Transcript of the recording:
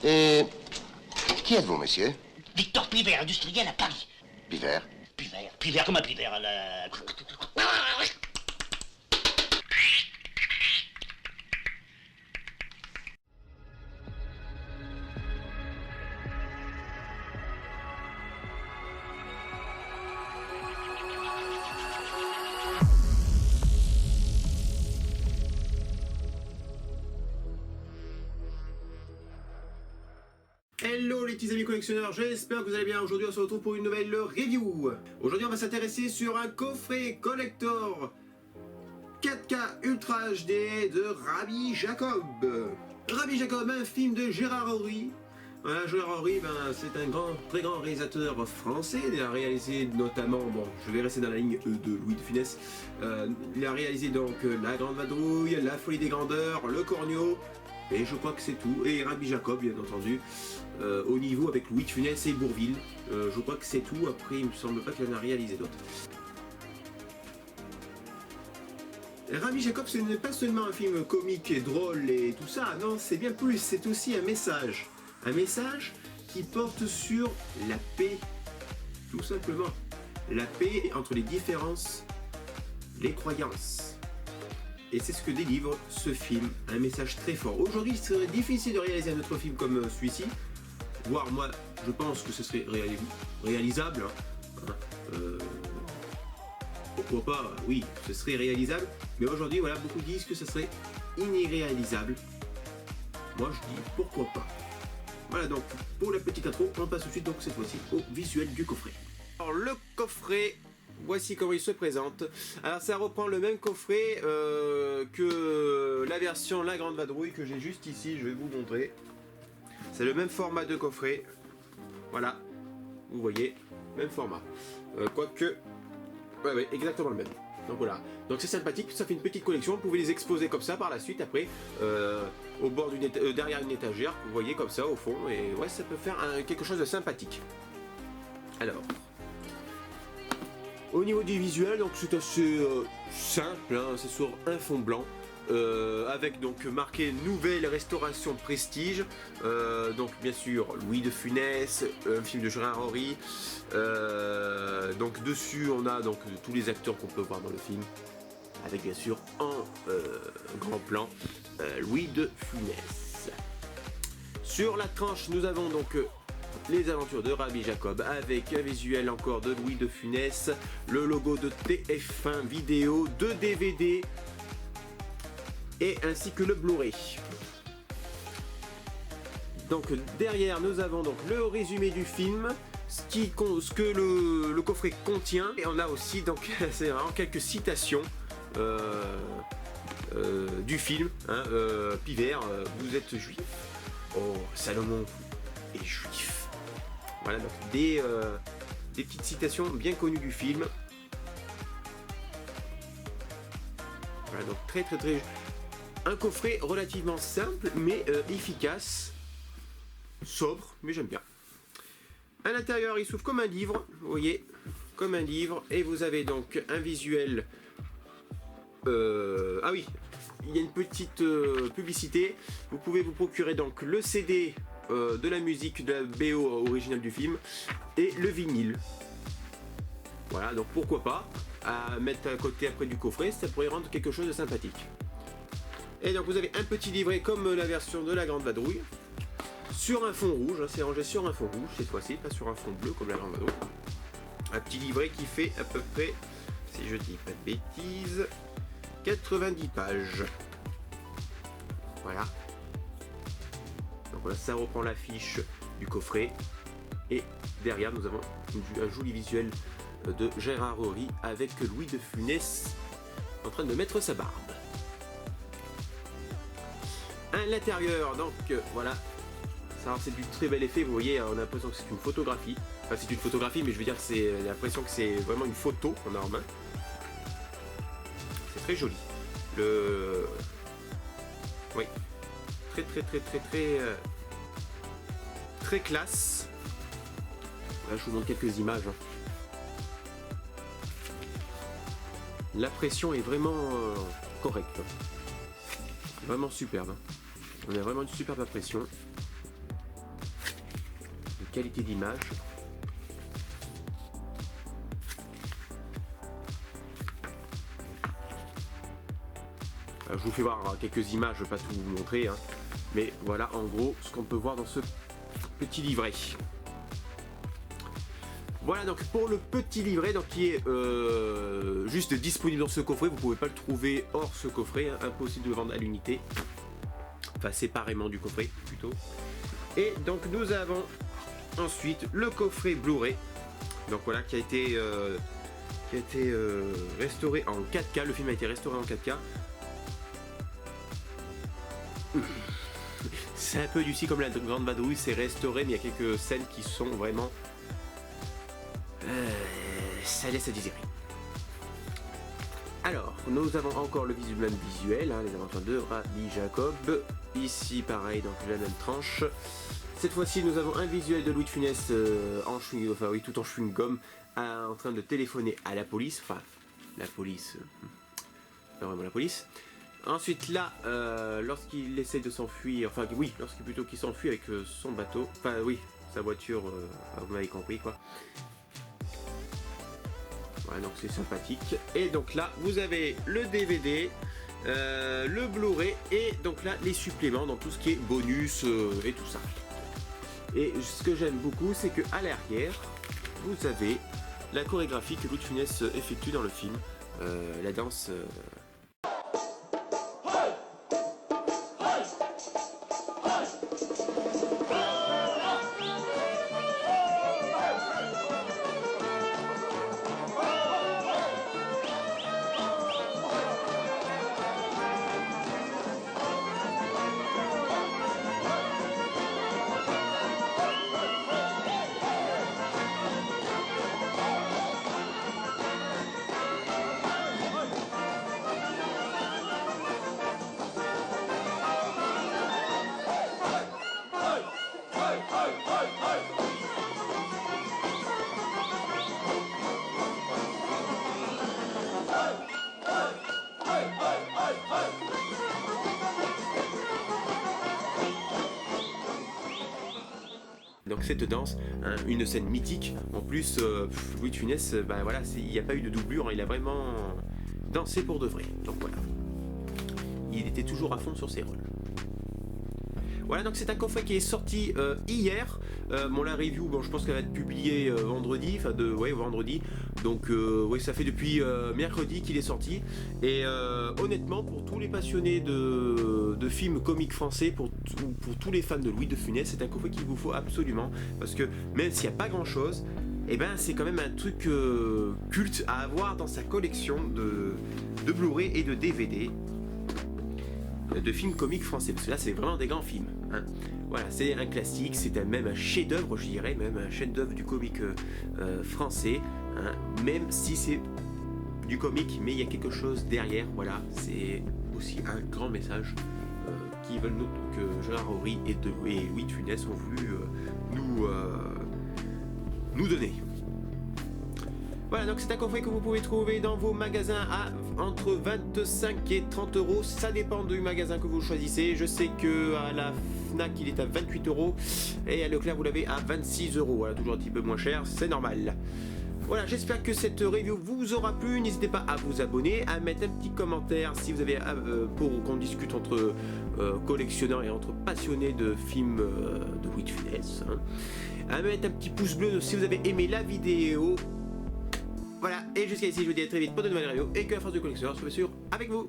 Et qui êtes-vous, monsieur? Victor Pivert, industriel à Paris. Pivert? Pivert comme un Pivert. Hello les petits amis collectionneurs, j'espère que vous allez bien. Aujourd'hui on se retrouve pour une nouvelle review. Aujourd'hui on va s'intéresser sur un coffret collector 4K Ultra HD de Rabbi Jacob. Rabbi Jacob, un film de Gérard Horry. Voilà, Gérard Horry, c'est un très grand réalisateur français. Il a réalisé notamment, bon, je vais rester dans la ligne de Louis de Funès. Il a réalisé donc La Grande Vadrouille, La Folie des Grandeurs, Le Cornio. Et je crois que c'est tout. Et Rabbi Jacob, bien entendu, au niveau avec Louis de Funès et Bourvil. Je crois que c'est tout. Après, il me semble pas qu'il en a réalisé d'autres. Rabbi Jacob, ce n'est pas seulement un film comique et drôle et tout ça. Non, c'est bien plus. C'est aussi un message. Un message qui porte sur la paix. Tout simplement. La paix entre les différences, les croyances. Et c'est ce que délivre ce film, un message très fort. Aujourd'hui, il serait difficile de réaliser un autre film comme celui-ci, voire moi, je pense que ce serait réalisable. Pourquoi pas, oui, ce serait réalisable. Mais aujourd'hui, voilà, beaucoup disent que ce serait irréalisable. Moi, je dis pourquoi pas. Voilà, donc, pour la petite intro, on passe tout de suite, donc, cette fois-ci, au visuel du coffret. Alors, le coffret... Voici comment il se présente. Alors ça reprend le même coffret que la version La Grande Vadrouille que j'ai juste ici, je vais vous montrer. C'est le même format de coffret. Voilà, vous voyez, même format. Quoique, ouais, exactement le même. Donc voilà, donc c'est sympathique, ça fait une petite collection, vous pouvez les exposer comme ça par la suite après, au bord derrière une étagère, vous voyez comme ça au fond, et ouais, ça peut faire quelque chose de sympathique. Alors... Au niveau du visuel, donc c'est assez simple, hein, c'est sur un fond blanc, avec donc marqué Nouvelle Restauration Prestige, donc bien sûr Louis de Funès, un film de Gérard Horry, donc dessus on a donc tous les acteurs qu'on peut voir dans le film, avec bien sûr en grand plan Louis de Funès. Sur la tranche nous avons donc les aventures de Rabbi Jacob avec un visuel encore de Louis de Funès, le logo de TF1 vidéo, 2 DVD et ainsi que le Blu-ray. Donc derrière nous avons donc le résumé du film, ce que le coffret contient, et on a aussi donc c'est vraiment quelques citations du film, hein, Pivert, vous êtes juif? Oh, Salomon est juif. Voilà, donc des petites citations bien connues du film. Voilà, donc très un coffret relativement simple mais efficace, sobre, mais j'aime bien. À l'intérieur, il s'ouvre comme un livre, vous voyez, comme un livre, et vous avez donc un visuel. Ah oui, il y a une petite publicité. Vous pouvez vous procurer donc le CD. De la musique de la BO originale du film et le vinyle. Voilà, donc pourquoi pas à mettre à côté après du coffret, ça pourrait rendre quelque chose de sympathique. Et donc vous avez un petit livret comme la version de La Grande Vadrouille sur un fond rouge, hein, c'est rangé sur un fond rouge cette fois-ci, pas sur un fond bleu comme La Grande Vadrouille. Un petit livret qui fait à peu près, si je dis pas de bêtises, 90 pages. Voilà. Donc voilà, ça reprend l'affiche du coffret. Et derrière, nous avons un joli visuel de Gérard Horry avec Louis de Funès en train de mettre sa barbe. À l'intérieur, donc voilà, ça c'est du très bel effet. Vous voyez, on a l'impression que c'est une photographie. Enfin, c'est une photographie, mais je veux dire, c'est l'impression que c'est vraiment une photo qu'on a en main. C'est très joli. Oui. Très classe. Là, je vous montre quelques images. La pression est vraiment correcte. Vraiment superbe. On a vraiment une superbe impression. qualité d'image. Je vous fais voir quelques images, je ne vais pas tout vous montrer, hein. Mais voilà en gros ce qu'on peut voir dans ce petit livret. Voilà donc pour le petit livret donc, qui est juste disponible dans ce coffret. Vous ne pouvez pas le trouver hors ce coffret, hein. Impossible de le vendre à l'unité. Enfin séparément du coffret plutôt. Et donc nous avons ensuite le coffret Blu-ray. Donc voilà qui a été restauré en 4K. Le film a été restauré en 4K. C'est un peu du comme la Grande Vadrouille, c'est restauré, mais il y a quelques scènes qui sont vraiment... ça laisse à désirer. Alors, nous avons encore le même visuel, hein, les aventures de Rabbi Jacob. Ici, pareil, donc la même tranche. Cette fois-ci, nous avons un visuel de Louis de Funès en chewing, enfin oui, tout en chewing-gum, en train de téléphoner à la police. Enfin, la police... pas vraiment la police. Ensuite là, lorsqu'il essaie de s'enfuir, enfin oui, lorsqu'il plutôt qu'il s'enfuit avec son bateau, enfin oui, sa voiture, vous m'avez compris quoi. Voilà, donc c'est sympathique. Et donc là, vous avez le DVD, le Blu-ray et donc là les suppléments dans tout ce qui est bonus et tout ça. Et ce que j'aime beaucoup, c'est que à l'arrière, vous avez la chorégraphie que Louis de Funès effectue dans le film, la danse. Donc cette danse, hein, une scène mythique, en plus Louis de Funès, bah voilà, il n'y a pas eu de doublure, hein, il a vraiment dansé pour de vrai, donc voilà. Il était toujours à fond sur ses rôles. Voilà, donc c'est un coffret qui est sorti hier. Bon, la review, bon, je pense qu'elle va être publiée vendredi, enfin vendredi. Donc oui, ça fait depuis mercredi qu'il est sorti. Et honnêtement, pour tous les passionnés de films comiques français, pour tous les fans de Louis de Funès, c'est un coffret qu'il vous faut absolument. Parce que même s'il n'y a pas grand chose, eh ben, c'est quand même un truc culte à avoir dans sa collection de Blu-ray et de DVD. De films comiques français, parce que là c'est vraiment des grands films, hein. Voilà, c'est un classique, c'est même un chef-d'œuvre, je dirais, même un chef-d'œuvre du comique français, hein. Même si c'est du comique, mais il y a quelque chose derrière, voilà, c'est aussi un grand message que Gérard Horry et Louis de Funès ont voulu nous donner. Voilà, donc c'est un coffret que vous pouvez trouver dans vos magasins à entre 25 et 30 euros. Ça dépend du magasin que vous choisissez. Je sais que à la Fnac il est à 28 euros et à Leclerc vous l'avez à 26 euros. Voilà, toujours un petit peu moins cher, c'est normal. Voilà, j'espère que cette review vous aura plu. N'hésitez pas à vous abonner, à mettre un petit commentaire si vous avez pour qu'on discute entre collectionneurs et entre passionnés de films de Louis de Funès, hein. À mettre un petit pouce bleu si vous avez aimé la vidéo. Voilà, et jusqu'à ici, je vous dis à très vite pour de nouvelles reviews et que la force du collectionneur soit bien sûr avec vous.